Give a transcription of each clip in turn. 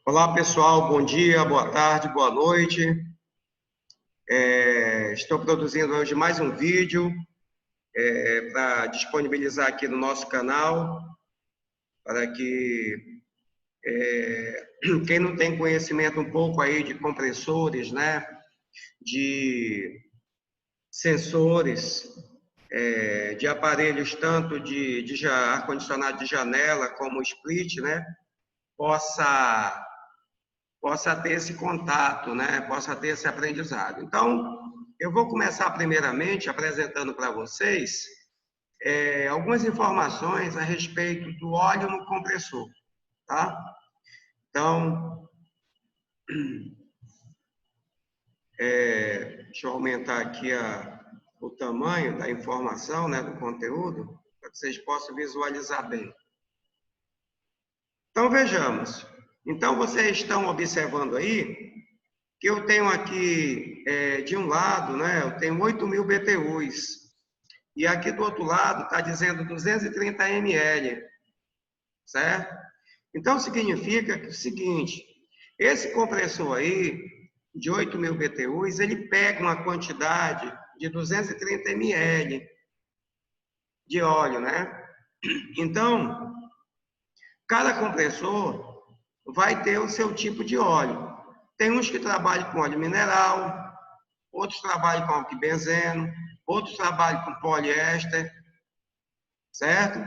Olá, pessoal. Bom dia, boa tarde, boa noite. Estou produzindo hoje mais um vídeo para disponibilizar aqui no nosso canal, para que quem não tem conhecimento um pouco aí de compressores, né, de sensores, de aparelhos tanto de ar-condicionado de janela como split, né, possa ter esse contato, né? Possa ter esse aprendizado. Então, eu vou começar primeiramente apresentando para vocês algumas informações a respeito do óleo no compressor, tá? Então, deixa eu aumentar aqui o tamanho da informação, né, do conteúdo, para que vocês possam visualizar bem. Então, vejamos. Então, vocês estão observando aí que eu tenho aqui, de um lado, né, eu tenho 8.000 BTUs, e aqui do outro lado está dizendo 230 ml, certo? Então, significa que é o seguinte, esse compressor aí, de 8.000 BTUs, ele pega uma quantidade de 230 ml de óleo, né? Então, cada compressor vai ter o seu tipo de óleo. Tem uns que trabalham com óleo mineral, outros trabalham com alquibenzeno, outros trabalham com poliéster, certo?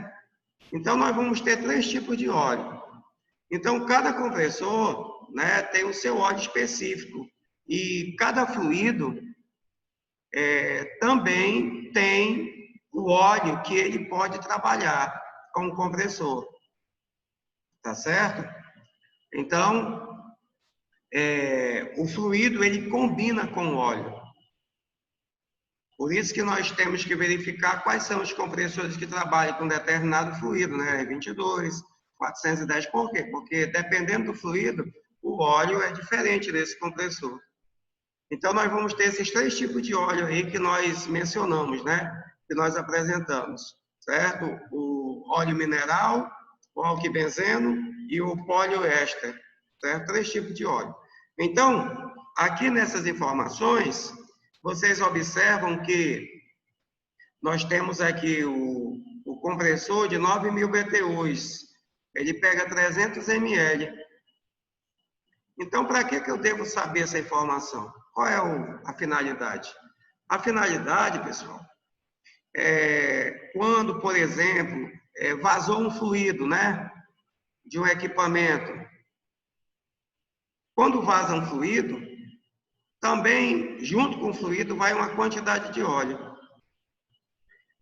Então, nós vamos ter 3 tipos de óleo. Então, cada compressor, né, tem o seu óleo específico. E cada fluido também tem o óleo que ele pode trabalhar com o compressor. Tá certo? Então, o fluido, ele combina com o óleo. Por isso que nós temos que verificar quais são os compressores que trabalham com determinado fluido, né? 22, 410, por quê? Porque dependendo do fluido, o óleo é diferente desse compressor. Então, nós vamos ter esses 3 tipos de óleo aí que nós mencionamos, né? Que nós apresentamos, certo? O óleo mineral, o alquibenzeno e o poliéster, certo? 3 tipos de óleo. Então, aqui nessas informações, vocês observam que nós temos aqui o compressor de 9.000 BTUs. Ele pega 300 ml. Então, para que eu devo saber essa informação? Qual é a finalidade? A finalidade, pessoal, é quando, por exemplo, vazou um fluido, né, de um equipamento. Quando vaza um fluido, também, junto com o fluido, vai uma quantidade de óleo.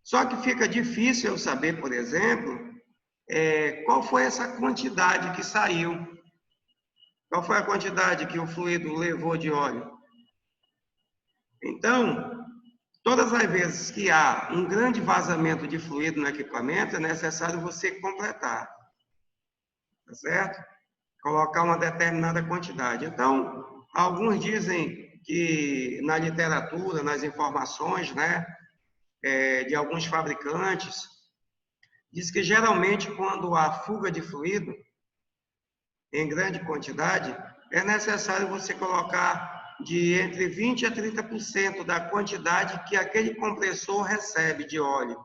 Só que fica difícil eu saber, por exemplo, qual foi essa quantidade que saiu. Qual foi a quantidade que o fluido levou de óleo? Então, todas as vezes que há um grande vazamento de fluido no equipamento, é necessário você completar, tá certo? Colocar uma determinada quantidade. Então, alguns dizem que na literatura, nas informações, né, de alguns fabricantes, diz que geralmente quando há fuga de fluido em grande quantidade, é necessário você colocar de entre 20% a 30% da quantidade que aquele compressor recebe de óleo,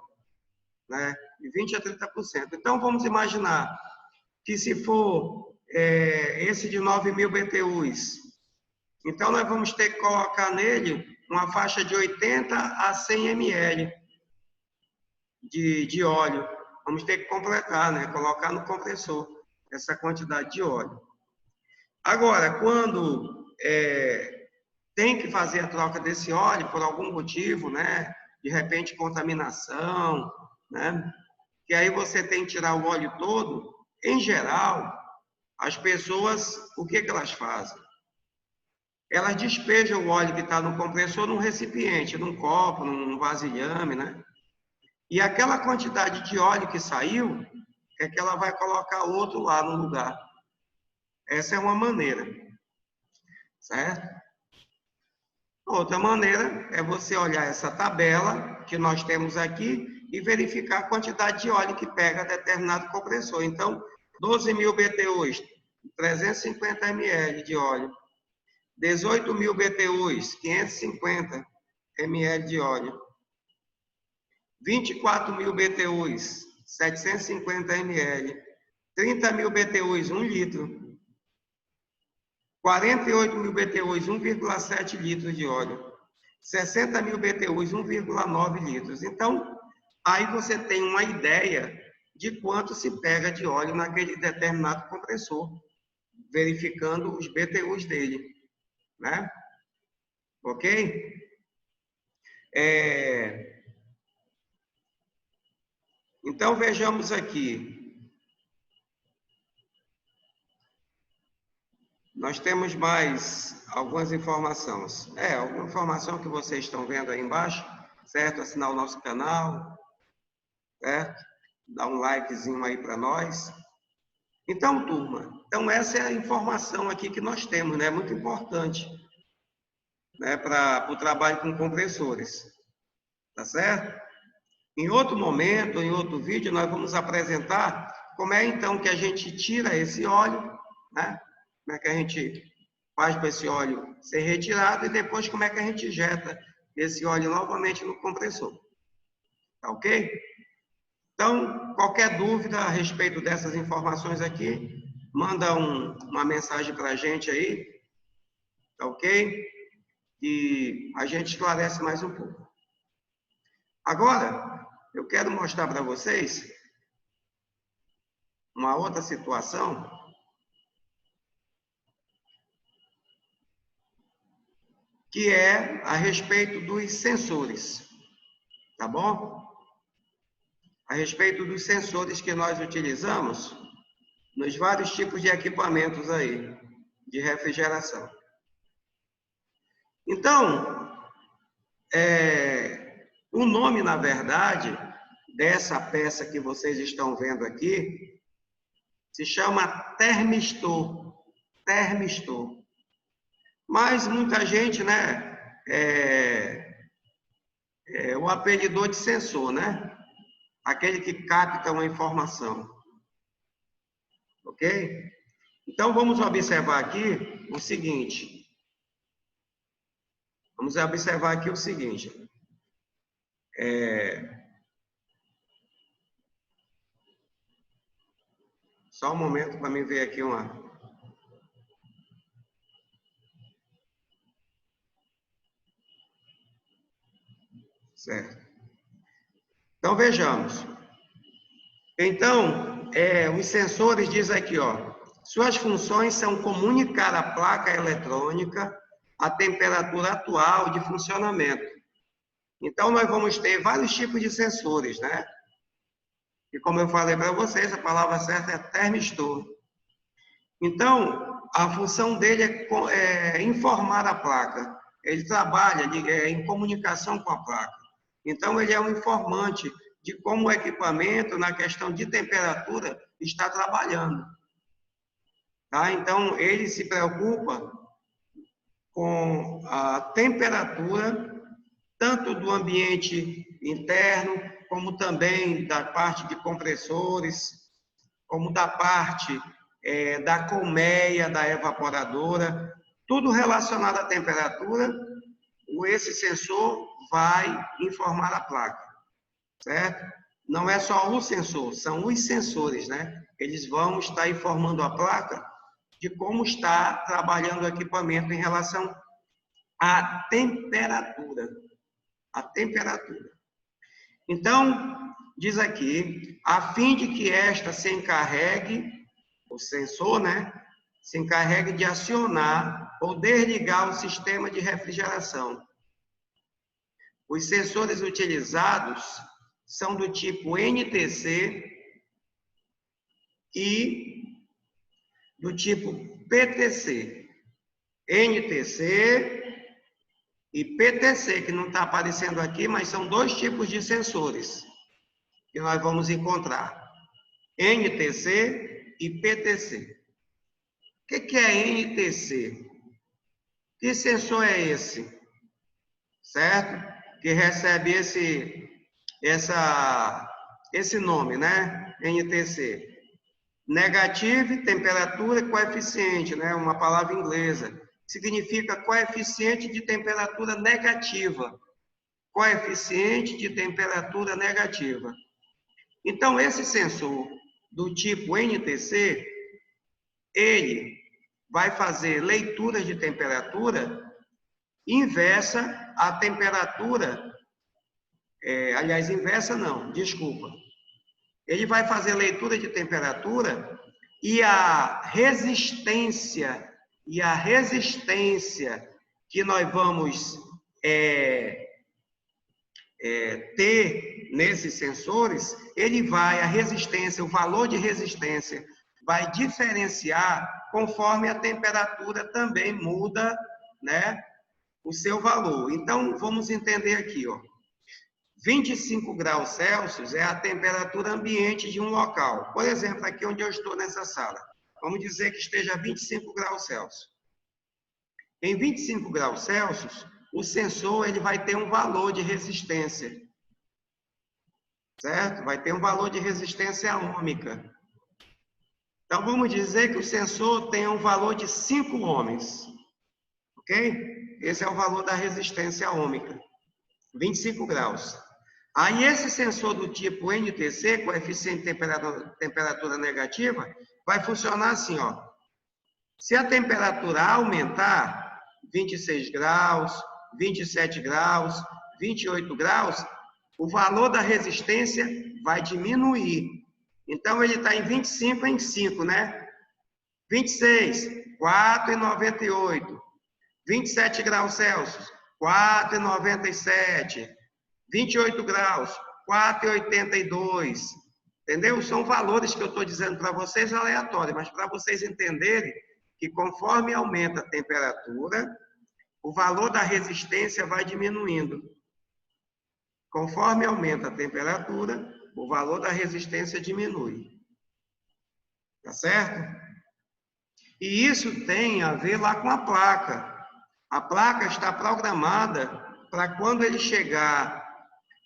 né? De 20% a 30%. Então, vamos imaginar que se for esse de 9.000 BTUs, então nós vamos ter que colocar nele uma faixa de 80 a 100 ml de óleo. Vamos ter que completar, né? Colocar no compressor essa quantidade de óleo. Agora, quando tem que fazer a troca desse óleo por algum motivo, né? De repente, contaminação, né? Que aí você tem que tirar o óleo todo. Em geral, as pessoas, o que elas fazem? Elas despejam o óleo que está no compressor num recipiente, num copo, num vasilhame, né? E aquela quantidade de óleo que saiu, é que ela vai colocar outro lá no lugar. Essa é uma maneira, certo? Outra maneira é você olhar essa tabela que nós temos aqui e verificar a quantidade de óleo que pega determinado compressor. Então, 12.000 BTUs, 350 ml de óleo. 18.000 BTUs, 550 ml de óleo. 24.000 BTUs, 750 ml. 30.000 BTUs, 1 litro. 48.000 BTUs, 1,7 litros de óleo. 60.000 BTUs, 1,9 litros. Então, aí você tem uma ideia de quanto se pega de óleo naquele determinado compressor, verificando os BTUs dele, né? Ok? Então, vejamos aqui. Nós temos mais algumas informações. Alguma informação que vocês estão vendo aí embaixo, certo? Assinar o nosso canal, certo? Dá um likezinho aí para nós. Então, turma, essa é a informação aqui que nós temos, né? Muito importante, né? Para o trabalho com compressores, tá certo? Em outro momento, em outro vídeo, nós vamos apresentar como é então que a gente tira esse óleo, né? Como é que a gente faz para esse óleo ser retirado e depois como é que a gente injeta esse óleo novamente no compressor. Tá ok? Então, qualquer dúvida a respeito dessas informações aqui, manda uma mensagem para a gente aí, tá ok? E a gente esclarece mais um pouco. Agora, eu quero mostrar para vocês uma outra situação que é a respeito dos sensores, tá bom? A respeito dos sensores que nós utilizamos nos vários tipos de equipamentos aí, de refrigeração. Então, o nome, na verdade, dessa peça que vocês estão vendo aqui, se chama termistor. Termistor. Mas muita gente, né, o apelidou de sensor, né? Aquele que capta uma informação. Ok? Então, vamos observar aqui o seguinte. Vamos observar aqui o seguinte. Só um momento para mim ver aqui uma... Certo. Então, vejamos. Então, os sensores diz aqui, ó, suas funções são comunicar à placa eletrônica a temperatura atual de funcionamento. Então, nós vamos ter vários tipos de sensores, né? E como eu falei para vocês, a palavra certa é termistor. Então, a função dele é informar a placa. Ele trabalha em comunicação com a placa. Então, ele é um informante de como o equipamento, na questão de temperatura, está trabalhando. Tá? Então, ele se preocupa com a temperatura, tanto do ambiente interno, como também da parte de compressores, como da parte da colmeia, da evaporadora, tudo relacionado à temperatura, esse sensor vai informar a placa, certo? Não é só um sensor, são os sensores, né? Eles vão estar informando a placa de como está trabalhando o equipamento em relação à temperatura. A temperatura. Então, diz aqui, a fim de que esta se encarregue, o sensor, né? Se encarregue de acionar ou desligar o sistema de refrigeração. Os sensores utilizados são do tipo NTC e do tipo PTC. NTC e PTC, que não está aparecendo aqui, mas são dois tipos de sensores que nós vamos encontrar. NTC e PTC. O que é NTC? Que sensor é esse? Certo? Que recebe esse nome, né? NTC. Negative, temperatura, coeficiente, né? Uma palavra inglesa. Significa coeficiente de temperatura negativa. Coeficiente de temperatura negativa. Então, esse sensor do tipo NTC, ele vai fazer leituras de temperatura inversa à temperatura, aliás, inversa não, desculpa. Ele vai fazer leitura de temperatura e a resistência que nós vamos ter nesses sensores, a resistência, o valor de resistência vai diferenciar conforme a temperatura também muda, né, o seu valor. Então, vamos entender aqui, ó. 25 graus Celsius é a temperatura ambiente de um local. Por exemplo, aqui onde eu estou nessa sala. Vamos dizer que esteja 25 graus Celsius. Em 25 graus Celsius, o sensor ele vai ter um valor de resistência. Certo? Vai ter um valor de resistência ôhmica. Então, vamos dizer que o sensor tem um valor de 5 ohms. Ok? Esse é o valor da resistência ôhmica. 25 graus. Aí, esse sensor do tipo NTC, coeficiente de temperatura negativa, vai funcionar assim, ó. Se a temperatura aumentar, 26 graus, 27 graus, 28 graus, o valor da resistência vai diminuir. Então, ele está em 25 em 5, né? 26, 4,98. 27 graus Celsius, 4,97. 28 graus, 4,82. Entendeu? São valores que eu estou dizendo para vocês aleatórios, mas para vocês entenderem que conforme aumenta a temperatura, o valor da resistência vai diminuindo. Conforme aumenta a temperatura, o valor da resistência diminui. Tá certo? E isso tem a ver lá com a placa. A placa está programada para quando ele chegar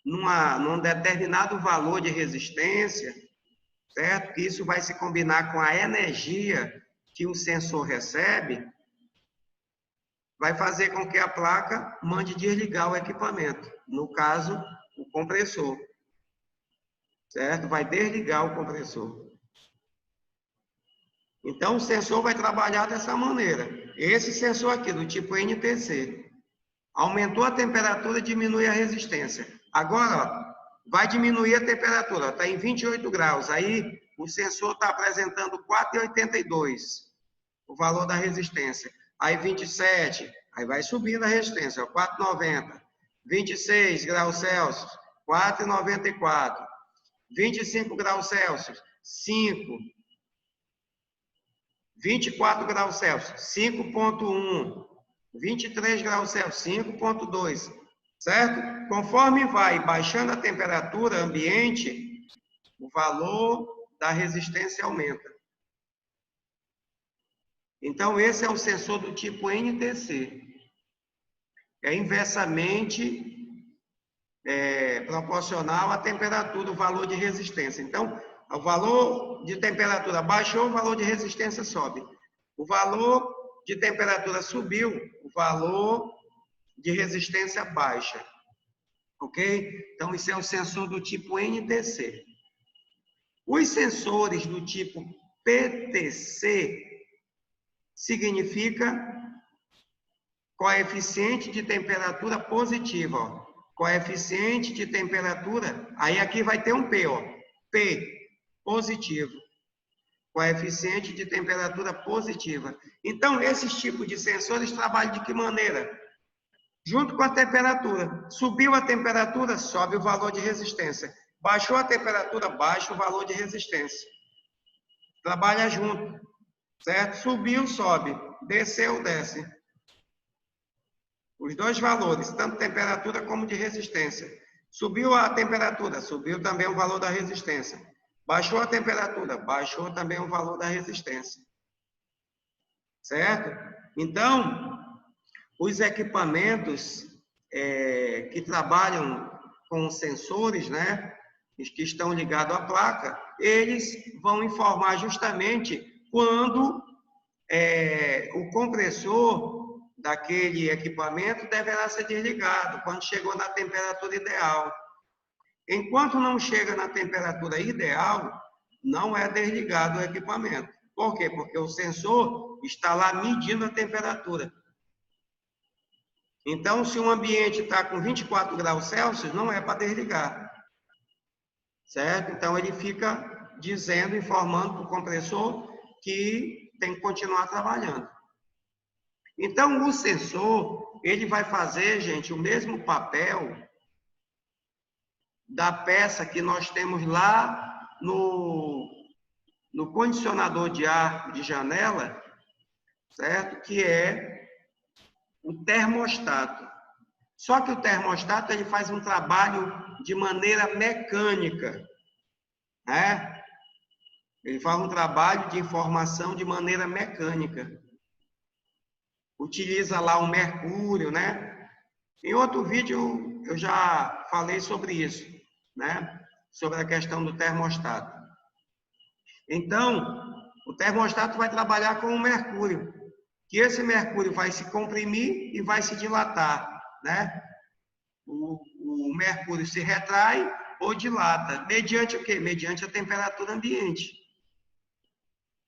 num determinado valor de resistência, certo? Que isso vai se combinar com a energia que o sensor recebe, vai fazer com que a placa mande desligar o equipamento. No caso, o compressor. Certo? Vai desligar o compressor. Então, o sensor vai trabalhar dessa maneira. Esse sensor aqui, do tipo NTC, aumentou a temperatura, diminui a resistência. Agora, ó, vai diminuir a temperatura, está em 28 graus. Aí, o sensor está apresentando 4,82, o valor da resistência. Aí, 27, aí vai subindo a resistência, 4,90. 26 graus Celsius, 4,94. 25 graus Celsius, 5. 24 graus Celsius, 5,1. 23 graus Celsius, 5,2. Certo? Conforme vai baixando a temperatura ambiente, o valor da resistência aumenta. Então, esse é o sensor do tipo NTC. É inversamente proporcional à temperatura, o valor de resistência. Então, o valor de temperatura baixou, o valor de resistência sobe. O valor de temperatura subiu, o valor de resistência baixa. Ok? Então, isso é o sensor do tipo NTC. Os sensores do tipo PTC significa coeficiente de temperatura positiva. Ó. Coeficiente de temperatura, aí aqui vai ter um P, ó. P, positivo. Coeficiente de temperatura positiva. Então, esses tipos de sensores trabalham de que maneira? Junto com a temperatura. Subiu a temperatura, sobe o valor de resistência. Baixou a temperatura, baixa o valor de resistência. Trabalha junto. Certo? Subiu, sobe. Desceu, desce. Os dois valores, tanto temperatura como de resistência. Subiu a temperatura, subiu também o valor da resistência. Baixou a temperatura, baixou também o valor da resistência. Certo? Então, os equipamentos que trabalham com sensores, né? que estão ligados à placa, eles vão informar justamente quando o compressor daquele equipamento deverá ser desligado, quando chegou na temperatura ideal. Enquanto não chega na temperatura ideal, não é desligado o equipamento. Por quê? Porque o sensor está lá medindo a temperatura. Então, se o ambiente está com 24 graus Celsius, não é para desligar. Certo? Então, ele fica dizendo, informando para o compressor que tem que continuar trabalhando. Então, o sensor, ele vai fazer, gente, o mesmo papel da peça que nós temos lá no condicionador de ar de janela, certo? Que é o termostato. Só que o termostato ele faz um trabalho de maneira mecânica, né? Ele faz um trabalho de informação de maneira mecânica. Utiliza lá o mercúrio, né? Em outro vídeo eu já falei sobre isso, né? Sobre a questão do termostato. Então, o termostato vai trabalhar com o mercúrio, que esse mercúrio vai se comprimir e vai se dilatar, né? O mercúrio se retrai ou dilata, mediante o quê? Mediante a temperatura ambiente.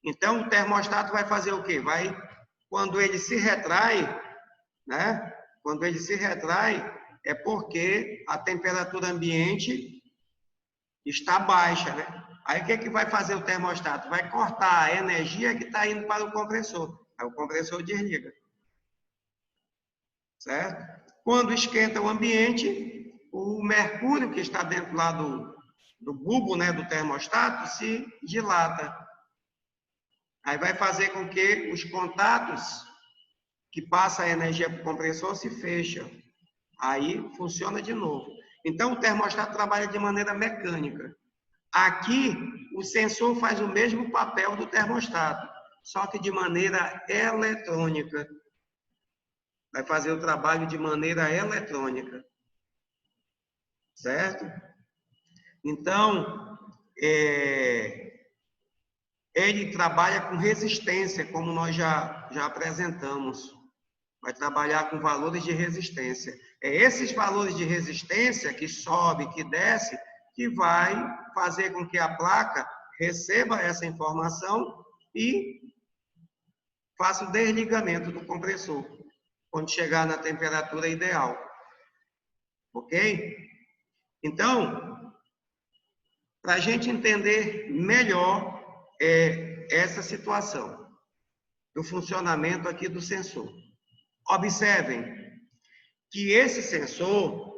Então, o termostato vai fazer o quê? Quando ele se retrai, né? Quando ele se retrai, é porque a temperatura ambiente está baixa, né? Aí, o que vai fazer o termostato? Vai cortar a energia que está indo para o compressor. Aí, o compressor desliga. Certo? Quando esquenta o ambiente, o mercúrio que está dentro lá do bulbo, né, do termostato, se dilata. Aí vai fazer com que os contatos que passam a energia para o compressor se fecham. Aí funciona de novo. Então, o termostato trabalha de maneira mecânica. Aqui, o sensor faz o mesmo papel do termostato, só que de maneira eletrônica. Vai fazer o trabalho de maneira eletrônica. Certo? Então, ele trabalha com resistência, como nós já apresentamos. Vai trabalhar com valores de resistência. É esses valores de resistência que sobe, que desce, que vai fazer com que a placa receba essa informação e faça o desligamento do compressor, quando chegar na temperatura ideal. Ok? Então, para a gente entender melhor essa situação do funcionamento aqui do sensor. Observem que esse sensor,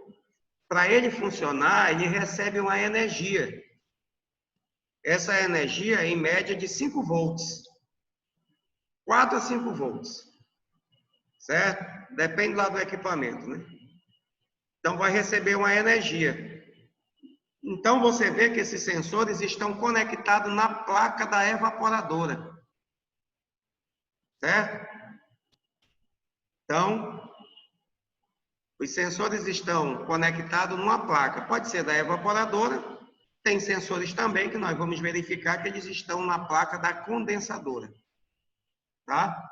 para ele funcionar, ele recebe uma energia. Essa energia é em média de 5 volts. 4 a 5 volts. Certo? Depende lá do equipamento, né? Então, vai receber uma energia. Então, você vê que esses sensores estão conectados na placa da evaporadora. Certo? Então, os sensores estão conectados numa placa. Pode ser da evaporadora. Tem sensores também que nós vamos verificar que eles estão na placa da condensadora. Tá?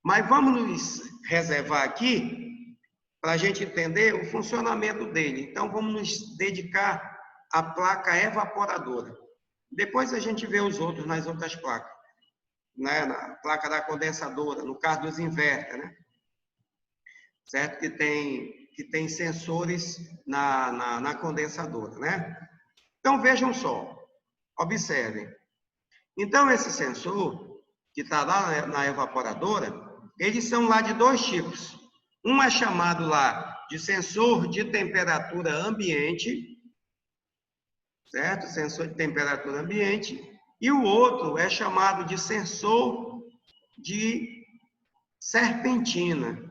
Mas vamos nos reservar aqui para a gente entender o funcionamento dele. Então, vamos nos dedicar à placa evaporadora. Depois a gente vê os outros nas outras placas. Né? Na placa da condensadora, no caso dos inverter, né? Certo? Que tem sensores na condensadora, né? Então, vejam só. Observem. Então, esse sensor, que está lá na evaporadora, eles são lá de 2 tipos. Um é chamado lá de sensor de temperatura ambiente, certo? Sensor de temperatura ambiente. E o outro é chamado de sensor de serpentina,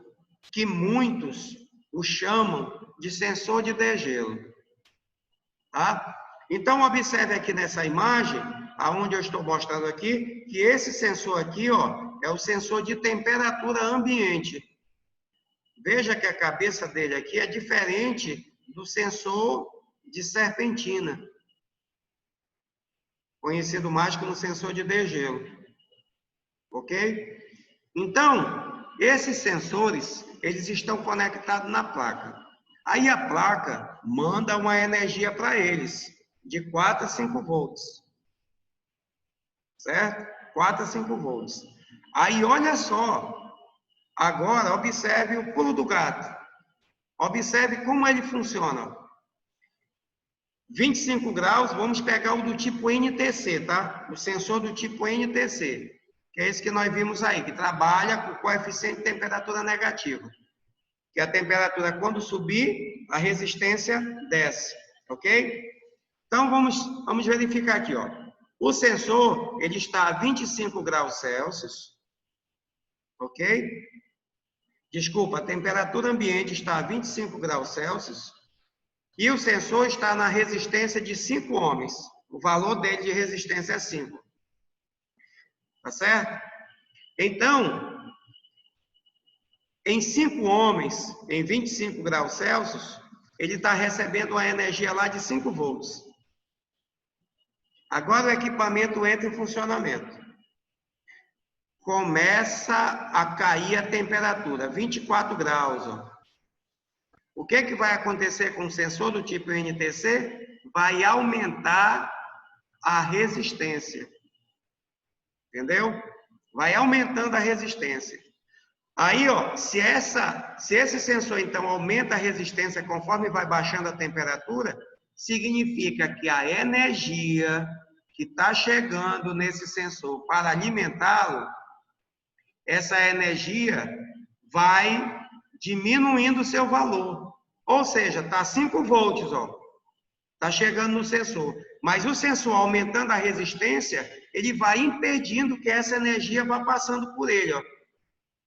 que muitos o chamam de sensor de degelo. Tá? Então, observe aqui nessa imagem, aonde eu estou mostrando aqui, que esse sensor aqui, ó, é o sensor de temperatura ambiente. Veja que a cabeça dele aqui é diferente do sensor de serpentina. conhecido mais como sensor de degelo. Ok? Então, esses sensores, eles estão conectados na placa. Aí a placa manda uma energia para eles, de 4 a 5 volts. Certo? 4 a 5 volts. Aí, olha só. Agora, observe o pulo do gato. Observe como ele funciona. 25 graus, vamos pegar o do tipo NTC, tá? O sensor do tipo NTC, que é esse que nós vimos aí, que trabalha com coeficiente de temperatura negativo. Que a temperatura, quando subir, a resistência desce, ok? Então, vamos verificar aqui, ó. O sensor, ele está a 25 graus Celsius, ok? Desculpa, a temperatura ambiente está a 25 graus Celsius e o sensor está na resistência de 5 ohms. O valor dele de resistência é 5. Tá certo? Então, em 5 ohms, em 25 graus Celsius, ele está recebendo uma energia lá de 5 volts. Agora o equipamento entra em funcionamento. Começa a cair a temperatura, 24 graus. Ó. O que vai acontecer com o sensor do tipo NTC? Vai aumentar a resistência. Entendeu? Vai aumentando a resistência. Aí, ó, se esse sensor, então, aumenta a resistência conforme vai baixando a temperatura, significa que a energia que está chegando nesse sensor para alimentá-lo, essa energia vai diminuindo o seu valor. Ou seja, está 5 volts, ó. Está chegando no sensor. Mas o sensor, aumentando a resistência, ele vai impedindo que essa energia vá passando por ele, ó.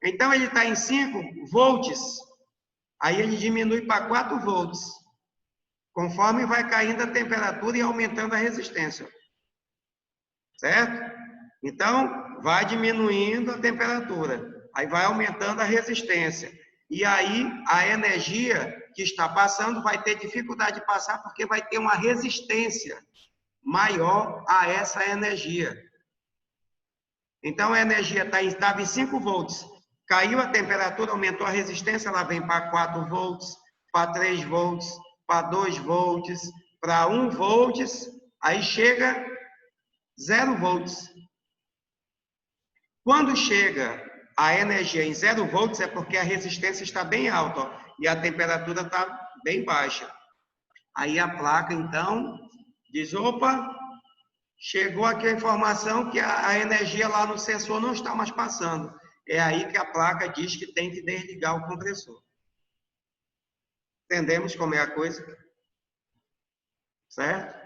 Então, ele está em 5 volts, aí ele diminui para 4 volts, conforme vai caindo a temperatura e aumentando a resistência. Certo? Então, vai diminuindo a temperatura, aí vai aumentando a resistência. E aí, a energia que está passando vai ter dificuldade de passar, porque vai ter uma resistência maior a essa energia. Então, a energia estava em 5 volts. Caiu a temperatura, aumentou a resistência, ela vem para 4 volts, para 3 volts, para 2 volts, para 1 volts, aí chega 0 volts. Quando chega a energia em 0 volts, é porque a resistência está bem alta, ó, e a temperatura está bem baixa. Aí a placa, então, diz, opa, chegou aqui a informação que a energia lá no sensor não está mais passando. É aí que a placa diz que tem que desligar o compressor. Entendemos como é a coisa? Certo?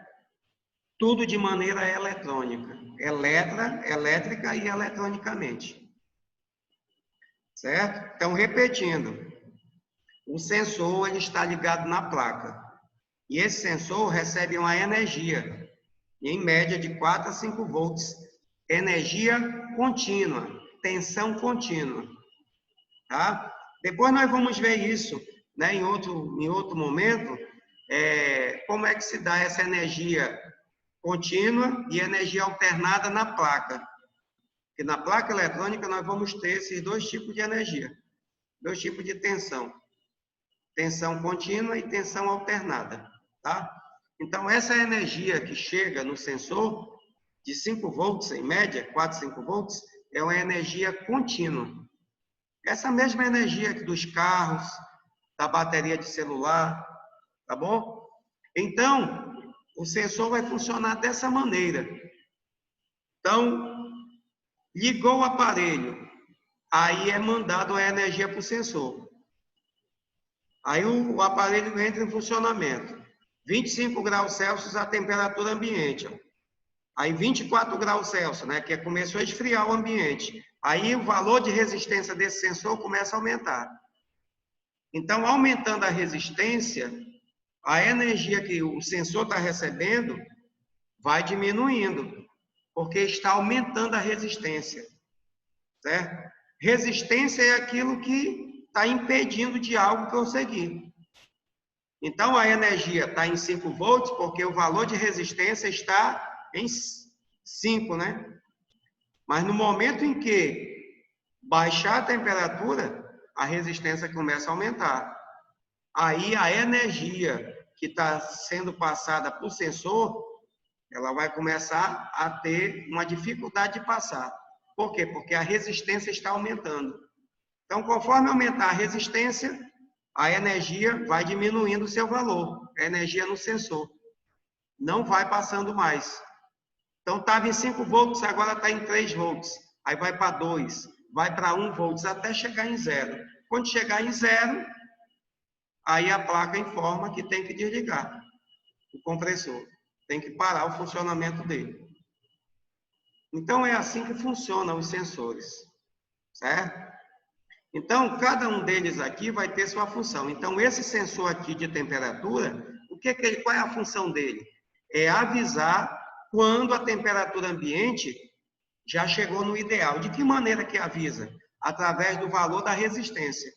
Tudo de maneira eletrônica. Elétrica e eletronicamente. Certo? Então, repetindo. O sensor ele está ligado na placa. E esse sensor recebe uma energia, em média de 4 a 5 volts. Energia contínua. Tensão contínua. Tá? Depois nós vamos ver isso, né, em outro momento, como é que se dá essa energia contínua e energia alternada na placa. Porque na placa eletrônica nós vamos ter esses dois tipos de energia, dois tipos de tensão. Tensão contínua e tensão alternada. Tá? Então, essa energia que chega no sensor, de 5 volts em média, 4, 5 volts, é uma energia contínua. Essa mesma energia aqui dos carros, da bateria de celular, tá bom? Então, o sensor vai funcionar dessa maneira. Então, ligou o aparelho, aí é mandado a energia para o sensor. Aí o aparelho entra em funcionamento. 25 graus Celsius a temperatura ambiente, ó. Aí 24 graus Celsius, né, que começou a esfriar o ambiente. Aí o valor de resistência desse sensor começa a aumentar. Então, aumentando a resistência, a energia que o sensor está recebendo vai diminuindo, porque está aumentando a resistência. Certo? Resistência é aquilo que está impedindo de algo prosseguir. Então, a energia está em 5 volts, porque o valor de resistência está em 5, né? Mas no momento em que baixar a temperatura, a resistência começa a aumentar. Aí a energia que está sendo passada para o sensor, ela vai começar a ter uma dificuldade de passar. Por quê? Porque a resistência está aumentando. Então, conforme aumentar a resistência, a energia vai diminuindo o seu valor, a energia no sensor. Não vai passando mais. Então, estava em 5 volts, agora está em 3 volts. Aí vai para 2, vai para 1 volts, até chegar em 0. Quando chegar em 0, aí a placa informa que tem que desligar o compressor. Tem que parar o funcionamento dele. Então, é assim que funcionam os sensores, certo? Então, cada um deles aqui vai ter sua função. Então, esse sensor aqui de temperatura, qual é a função dele? É avisar quando a temperatura ambiente já chegou no ideal. De que maneira que avisa? Através do valor da resistência,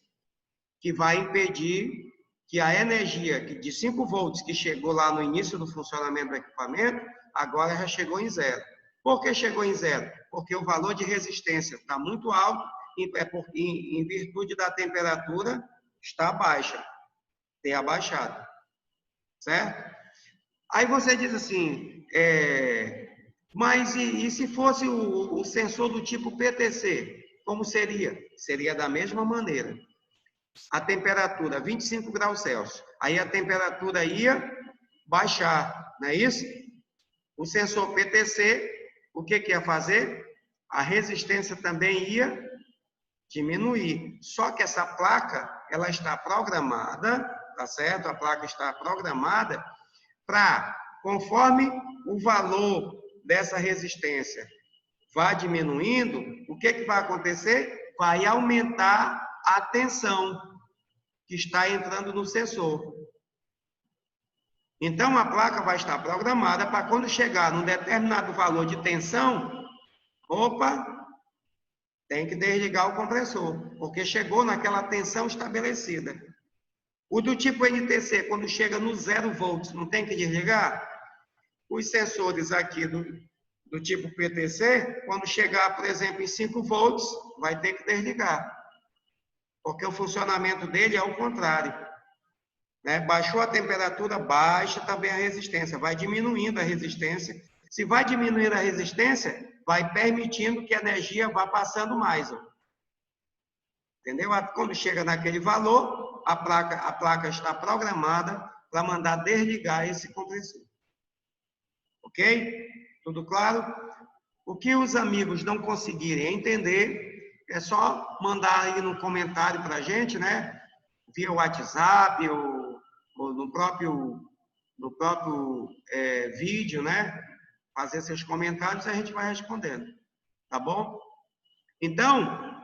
que vai impedir que a energia de 5 volts que chegou lá no início do funcionamento do equipamento, agora já chegou em 0. Por que chegou em 0? Porque o valor de resistência está muito alto, em virtude da temperatura está baixa, tem abaixado, certo? Aí você diz assim, mas e se fosse o sensor do tipo PTC, como seria? Seria da mesma maneira. A temperatura 25 graus Celsius, aí a temperatura ia baixar, não é isso? O sensor PTC, o que ia fazer? A resistência também ia diminuir. Só que essa placa, ela está programada, tá certo? A placa está programada para, conforme o valor dessa resistência vá diminuindo, o que vai acontecer? Vai aumentar a tensão que está entrando no sensor. Então, a placa vai estar programada para quando chegar num determinado valor de tensão, opa, tem que desligar o compressor, porque chegou naquela tensão estabelecida. O do tipo NTC, quando chega no 0 volts, não tem que desligar? Os sensores aqui do tipo PTC, quando chegar, por exemplo, em 5 volts, vai ter que desligar. Porque o funcionamento dele é o contrário. Né? Baixou a temperatura, baixa também a resistência, vai diminuindo a resistência. Se vai diminuindo a resistência, vai permitindo que a energia vá passando mais. Ó. Entendeu? Quando chega naquele valor, a placa está programada para mandar desligar esse compressor. Ok? Tudo claro? O que os amigos não conseguirem entender, é só mandar aí no comentário para a gente, né? Via WhatsApp ou no próprio vídeo, né? Fazer seus comentários e a gente vai respondendo. Tá bom? Então,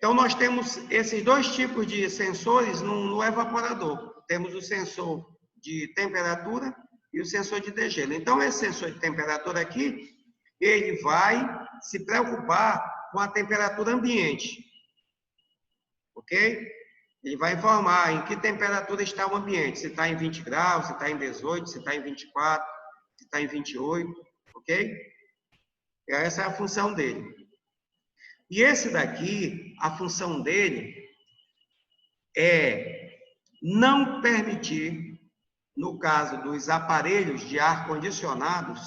nós temos esses dois tipos de sensores no evaporador. Temos o sensor de temperatura e o sensor de degelo. Então, esse sensor de temperatura aqui, ele vai se preocupar com a temperatura ambiente. Ok? Ele vai informar em que temperatura está o ambiente. Se está em 20 graus, se está em 18, se está em 24, se está em 28. Ok? Essa é a função dele. E esse daqui, a função dele é não permitir, no caso dos aparelhos de ar-condicionados,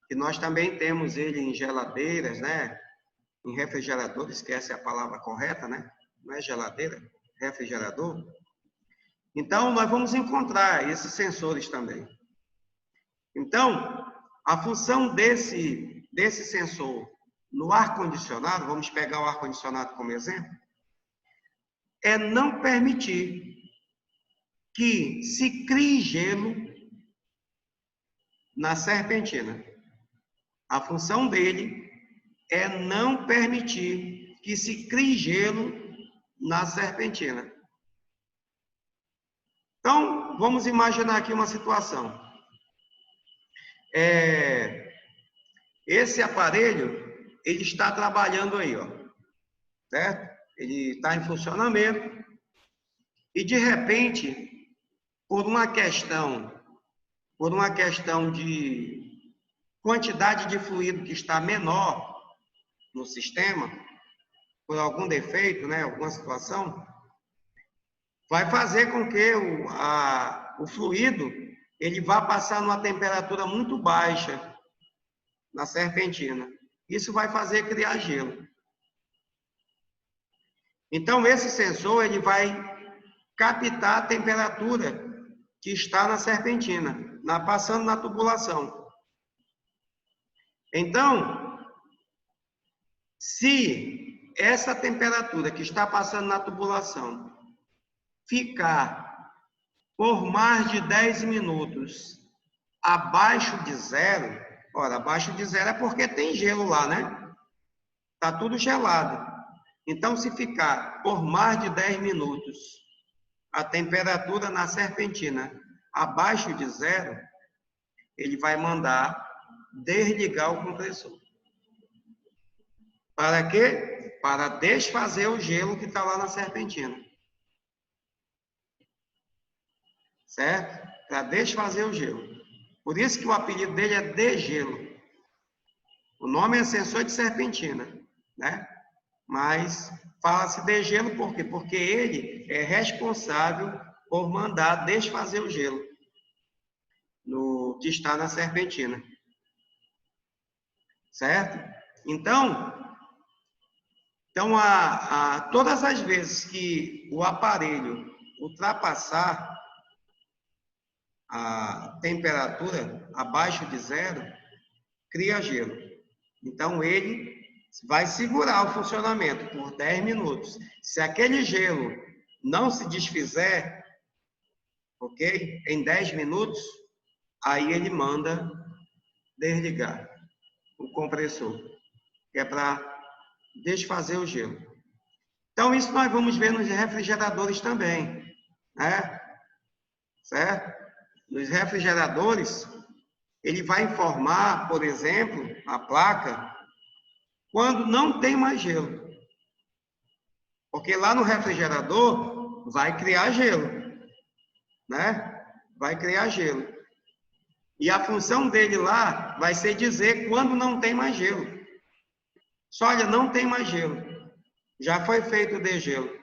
que nós também temos ele em geladeiras, né? Em refrigeradores, que essa é a palavra correta, né? Não é geladeira, refrigerador. Então, nós vamos encontrar esses sensores também. Então, a função desse sensor no ar-condicionado, vamos pegar o ar-condicionado como exemplo, é não permitir que se crie gelo na serpentina. A função dele é não permitir que se crie gelo na serpentina. Então, vamos imaginar aqui uma situação. Esse aparelho, ele está trabalhando aí, ó, certo? Ele está em funcionamento e, de repente, por uma questão de quantidade de fluido que está menor no sistema, por algum defeito, né, alguma situação, vai fazer com que o fluido ele vá passar numa temperatura muito baixa na serpentina. Isso vai fazer criar gelo. Então, esse sensor ele vai captar a temperatura que está na serpentina, passando na tubulação. Então, se essa temperatura que está passando na tubulação ficar por mais de 10 minutos abaixo de zero, ora, abaixo de zero é porque tem gelo lá, né? Está tudo gelado. Então, se ficar por mais de 10 minutos a temperatura na serpentina abaixo de zero, ele vai mandar desligar o compressor. Para quê? Para desfazer o gelo que está lá na serpentina. Certo? Para desfazer o gelo. Por isso que o apelido dele é degelo. O nome é sensor de serpentina, né? Mas fala-se degelo por quê? Porque ele é responsável por mandar desfazer o gelo que está na serpentina. Certo? Então todas as vezes que o aparelho ultrapassar a temperatura abaixo de zero, cria gelo. Então, ele vai segurar o funcionamento por 10 minutos. Se aquele gelo não se desfizer, ok? Em 10 minutos, aí ele manda desligar o compressor, que é para desfazer o gelo. Então, isso nós vamos ver nos refrigeradores também, né? Certo? Nos refrigeradores, ele vai informar, por exemplo, a placa, quando não tem mais gelo. Porque lá no refrigerador vai criar gelo, né? Vai criar gelo. E a função dele lá vai ser dizer quando não tem mais gelo. Só olha, não tem mais gelo. Já foi feito o degelo.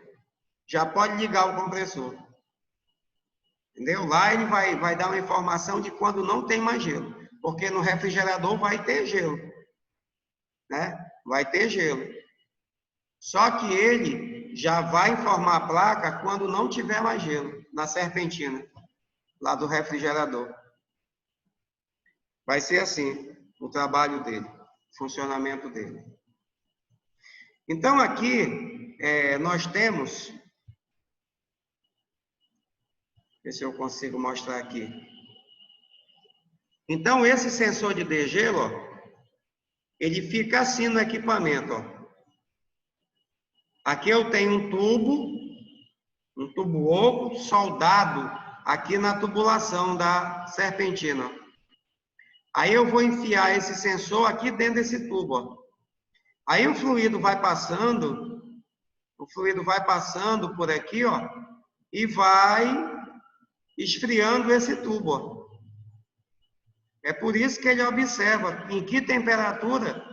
Já pode ligar o compressor. Entendeu? Lá ele vai dar uma informação de quando não tem mais gelo. Porque no refrigerador vai ter gelo. Né? Vai ter gelo. Só que ele já vai informar a placa quando não tiver mais gelo na serpentina, lá do refrigerador. Vai ser assim o trabalho dele, o funcionamento dele. Então, aqui nós temos... Ver se eu consigo mostrar aqui. Então, esse sensor de degelo, ó, ele fica assim no equipamento. Ó. Aqui eu tenho um tubo oco soldado aqui na tubulação da serpentina. Aí eu vou enfiar esse sensor aqui dentro desse tubo. Ó. Aí o fluido vai passando por aqui, ó, e vai esfriando esse tubo. Ó. É por isso que ele observa em que temperatura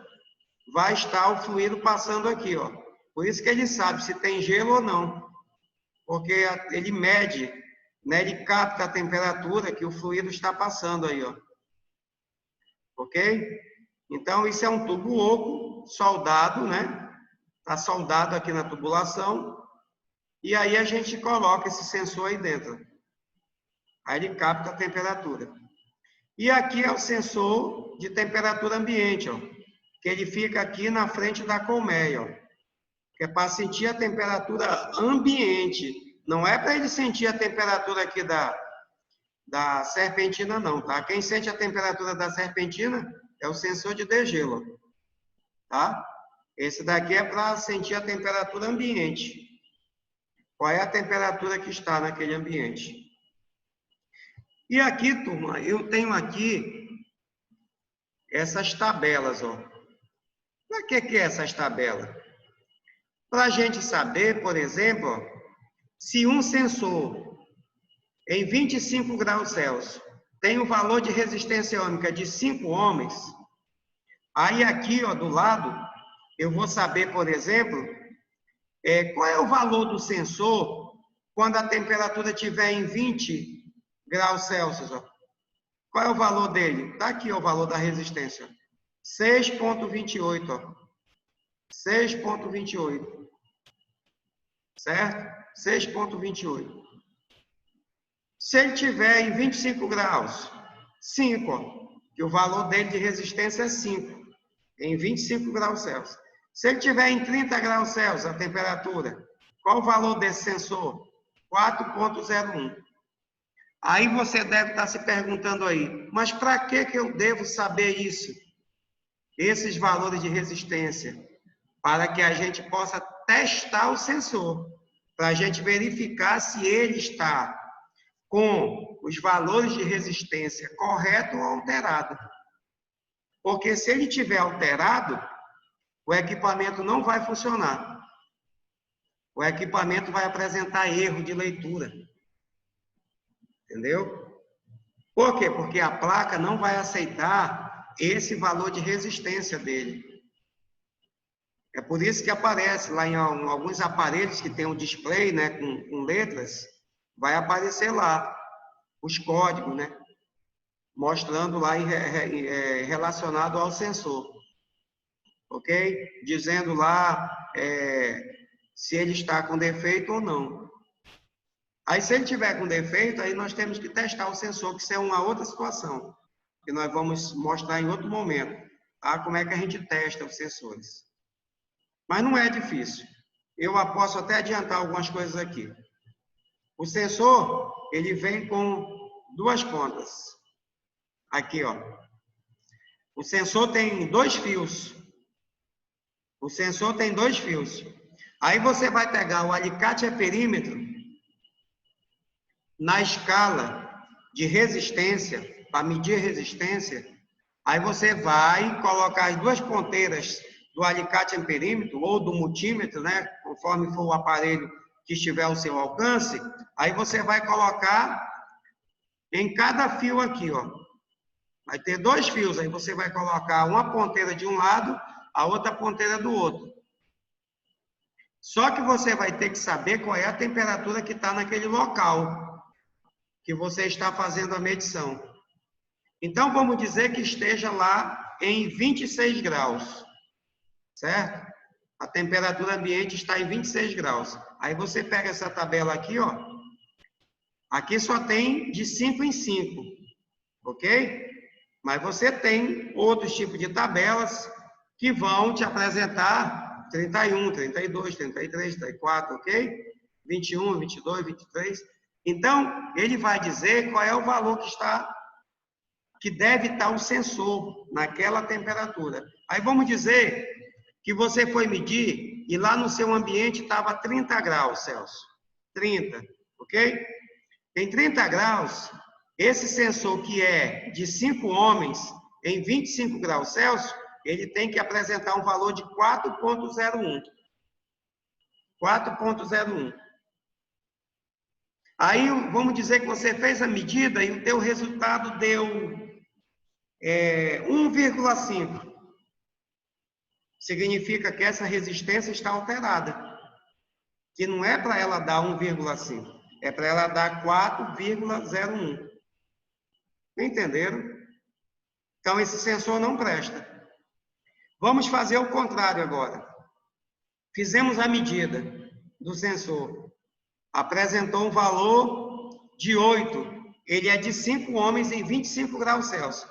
vai estar o fluido passando aqui, ó. Por isso que ele sabe se tem gelo ou não. Porque ele mede, né? Ele capta a temperatura que o fluido está passando aí, ó. Ok? Então, isso é um tubo oco soldado, né? Está soldado aqui na tubulação. E aí a gente coloca esse sensor aí dentro. Aí ele capta a temperatura. E aqui é o sensor de temperatura ambiente, ó, que ele fica aqui na frente da colmeia, ó, que é para sentir a temperatura ambiente. Não é para ele sentir a temperatura aqui da serpentina, não, tá? Quem sente a temperatura da serpentina é o sensor de degelo, tá? Esse daqui é para sentir a temperatura ambiente. Qual é a temperatura que está naquele ambiente? E aqui, turma, eu tenho aqui essas tabelas, ó. Para que é essas tabelas? Para a gente saber, por exemplo, ó, se um sensor em 25 graus Celsius tem um valor de resistência ôhmica de 5 ohms, Aí aqui, ó, do lado, eu vou saber, por exemplo, qual é o valor do sensor quando a temperatura estiver em 20 graus Celsius. Ó. Qual é o valor dele? Está aqui ó, o valor da resistência. 6,28. 6,28. Certo? 6,28. Se ele tiver em 25 graus, 5, ó, que o valor dele de resistência é 5, em 25 graus Celsius. Se ele tiver em 30 graus Celsius, a temperatura, qual o valor desse sensor? 4,01. Aí você deve estar se perguntando aí, mas para que eu devo saber isso? Esses valores de resistência, para que a gente possa testar o sensor, para a gente verificar se ele está com os valores de resistência correto ou alterado. Porque se ele tiver alterado, o equipamento não vai funcionar. O equipamento vai apresentar erro de leitura. Entendeu? Por quê? Porque a placa não vai aceitar esse valor de resistência dele. É por isso que aparece lá em alguns aparelhos que tem um display, né, com letras, vai aparecer lá os códigos, né, mostrando lá relacionado ao sensor, ok? Dizendo lá se ele está com defeito ou não. Aí, se ele tiver com defeito, aí nós temos que testar o sensor, que isso é uma outra situação, que nós vamos mostrar em outro momento, tá? Como é que a gente testa os sensores. Mas não é difícil. Eu posso até adiantar algumas coisas aqui. O sensor, ele vem com duas pontas. Aqui, ó. O sensor tem 2 fios. O sensor tem 2 fios. Aí você vai pegar o alicate a perímetro na escala de resistência, para medir resistência. Aí você vai colocar as 2 ponteiras do alicate em perímetro ou do multímetro, né? Conforme for o aparelho que estiver ao seu alcance. Aí você vai colocar em cada fio aqui, ó. Vai ter 2 fios, aí você vai colocar uma ponteira de um lado, a outra ponteira do outro. Só que você vai ter que saber qual é a temperatura que está naquele local que você está fazendo a medição. Então, vamos dizer que esteja lá em 26 graus, certo? A temperatura ambiente está em 26 graus. Aí você pega essa tabela aqui, ó. Aqui só tem de 5 em 5, ok? Mas você tem outros tipos de tabelas que vão te apresentar 31, 32, 33, 34, ok? 21, 22, 23. Então, ele vai dizer qual é o valor que deve estar o sensor naquela temperatura. Aí vamos dizer que você foi medir e lá no seu ambiente estava 30 graus Celsius. 30, ok? Em 30 graus, esse sensor que é de 5 ohms em 25 graus Celsius, ele tem que apresentar um valor de 4,01. 4,01. Aí, vamos dizer que você fez a medida e o teu resultado deu 1,5. Significa que essa resistência está alterada. Que não é para ela dar 1,5, é para ela dar 4,01. Entenderam? Então, esse sensor não presta. Vamos fazer o contrário agora. Fizemos a medida do sensor. Apresentou um valor de 8. Ele é de 5 ohms em 25 graus Celsius.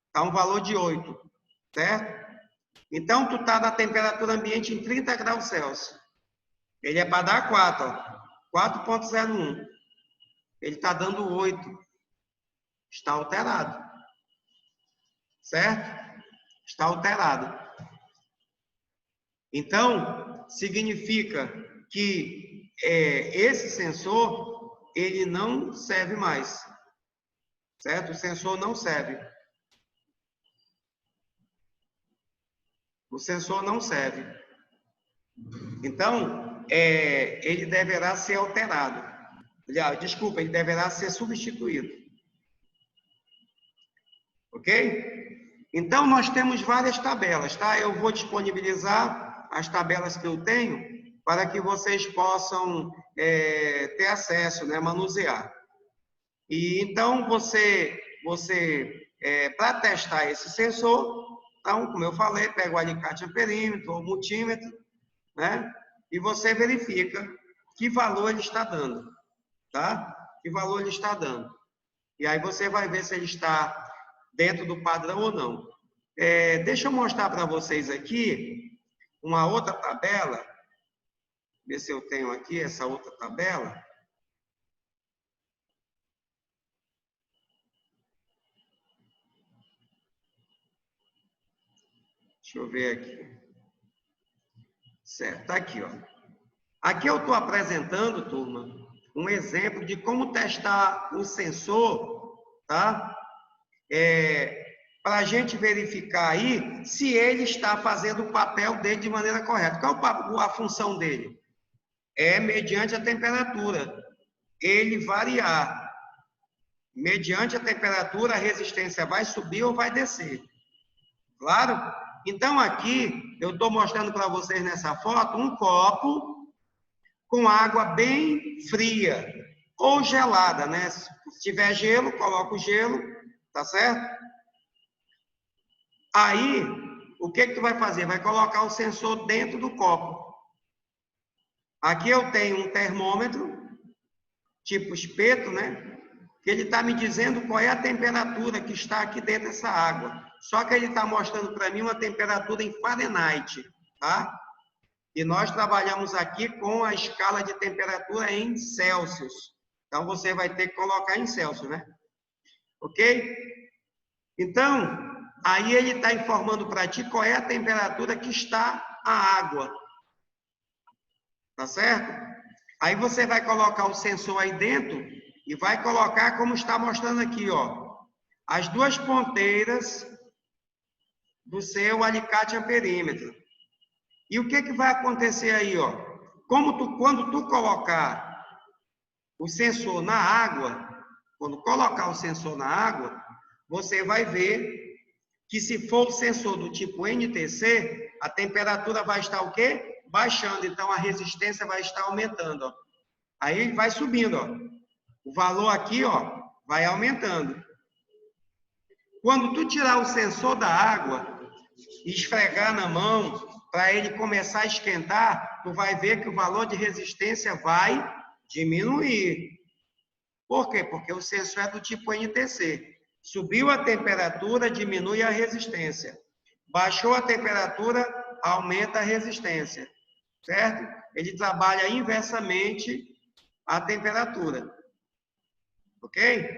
Está um valor de 8, certo? Então, tu está na temperatura ambiente em 30 graus Celsius. Ele é para dar 4, ó. 4,01. Ele está dando 8. Está alterado. Certo? Está alterado. Então, significa que esse sensor, ele não serve mais. Certo? O sensor não serve. O sensor não serve. Então, ele deverá ser alterado. Desculpa, ele deverá ser substituído. Ok? Então, nós temos várias tabelas, tá? Eu vou disponibilizar as tabelas que eu tenho para que vocês possam ter acesso, né? Manusear. E então, para testar esse sensor, então, como eu falei, pega o alicate amperímetro ou multímetro, né? E você verifica que valor ele está dando, tá? Que valor ele está dando. E aí você vai ver se ele está dentro do padrão ou não. Deixa eu mostrar para vocês aqui uma outra tabela. Ver se eu tenho aqui essa outra tabela. Deixa eu ver aqui. Certo, tá aqui, ó. Aqui eu estou apresentando, turma, um exemplo de como testar o sensor, tá? Para a gente verificar aí se ele está fazendo o papel dele de maneira correta. Qual a função dele? É mediante a temperatura. Ele variar. Mediante a temperatura, a resistência vai subir ou vai descer. Claro? Então, aqui, eu estou mostrando para vocês nessa foto um copo com água bem fria ou gelada, né? Se tiver gelo, coloca o gelo, tá certo? Aí, o que tu vai fazer? Vai colocar o sensor dentro do copo. Aqui eu tenho um termômetro, tipo espeto, né? Que ele está me dizendo qual é a temperatura que está aqui dentro dessa água. Só que ele está mostrando para mim uma temperatura em Fahrenheit, tá? E nós trabalhamos aqui com a escala de temperatura em Celsius. Então, você vai ter que colocar em Celsius, né? Ok? Então, aí ele está informando para ti qual é a temperatura que está a água. Tá certo? Aí você vai colocar o sensor aí dentro e vai colocar como está mostrando aqui, ó. As duas ponteiras do seu alicate amperímetro. E o que vai acontecer aí, ó? Quando tu colocar o sensor na água, quando colocar o sensor na água, você vai ver que se for o sensor do tipo NTC, a temperatura vai estar o quê? Baixando, então a resistência vai estar aumentando, ó. Aí ele vai subindo, ó. O valor aqui, ó, vai aumentando. Quando tu tirar o sensor da água e esfregar na mão para ele começar a esquentar, tu vai ver que o valor de resistência vai diminuir. Por quê? Porque o sensor é do tipo NTC. Subiu a temperatura, diminui a resistência. Baixou a temperatura, aumenta a resistência. Certo? Ele trabalha inversamente a temperatura. Ok?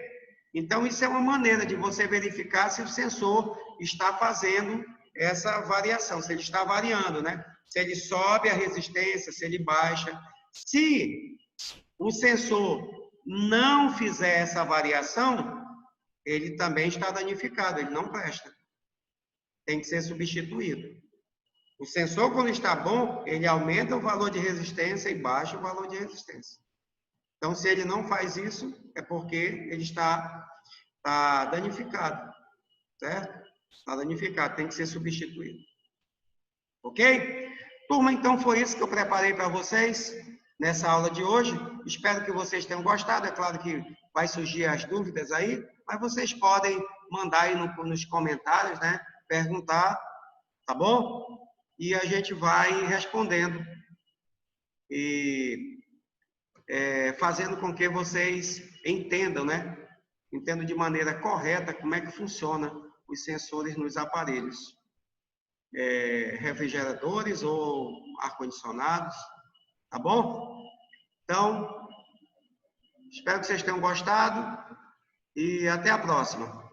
Então, isso é uma maneira de você verificar se o sensor está fazendo essa variação, se ele está variando, né? Se ele sobe a resistência, se ele baixa. Se o sensor não fizer essa variação, ele também está danificado, ele não presta. Tem que ser substituído. O sensor, quando está bom, ele aumenta o valor de resistência e baixa o valor de resistência. Então, se ele não faz isso, é porque ele está danificado, certo? Está danificado, tem que ser substituído. Ok? Turma, então foi isso que eu preparei para vocês nessa aula de hoje. Espero que vocês tenham gostado. É claro que vai surgir as dúvidas aí, mas vocês podem mandar aí nos comentários, né? Perguntar, tá bom? E a gente vai respondendo e fazendo com que vocês entendam, né? Entendam de maneira correta como é que funciona os sensores nos aparelhos. Refrigeradores ou ar-condicionados, tá bom? Então, espero que vocês tenham gostado e até a próxima.